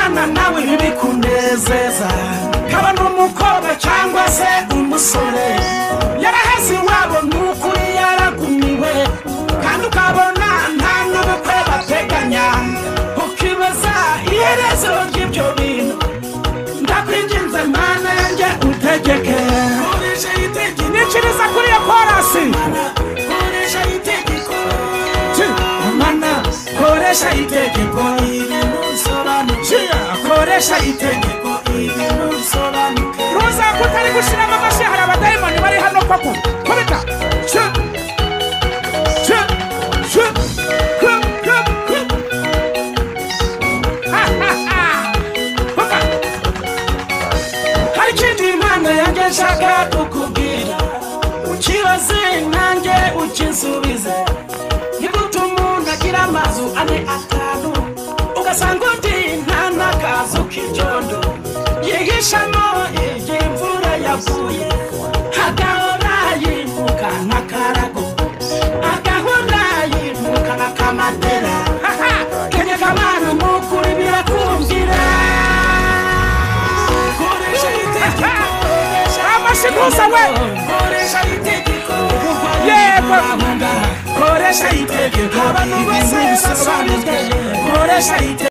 Imana nawe bikunezeza kaba n'umukobwa cyangwa se umusore yaraheze iwabo n'ukuri yaragumiwe kandi ukabona nta n'ubukwe bateganya ukibaza iherezo ry'ibyo bintu ndakwinginze Mana yanjye utegeke nikiriza kuri iyo korasi koresha itegeko koresha itegeko ruza kutari gushiramo amashi hari abadayimoni bari hano koko kubita hari ikindi Imana yanjye nshaka kukubwira ukibaze nanjye ukinsubize amazu ane atanu ugasanga undi nta n'akazu k'ibyondo yihishamo igihe imvura yaguye agahora yimuka nk'akarago agahora yimuka nk'akamatera kenya kamana mukuri birakumvira koresha itegeko amashikuza we koresha itegeko yego koresha itegeko abantu bose basobanuzwe koresha itegeko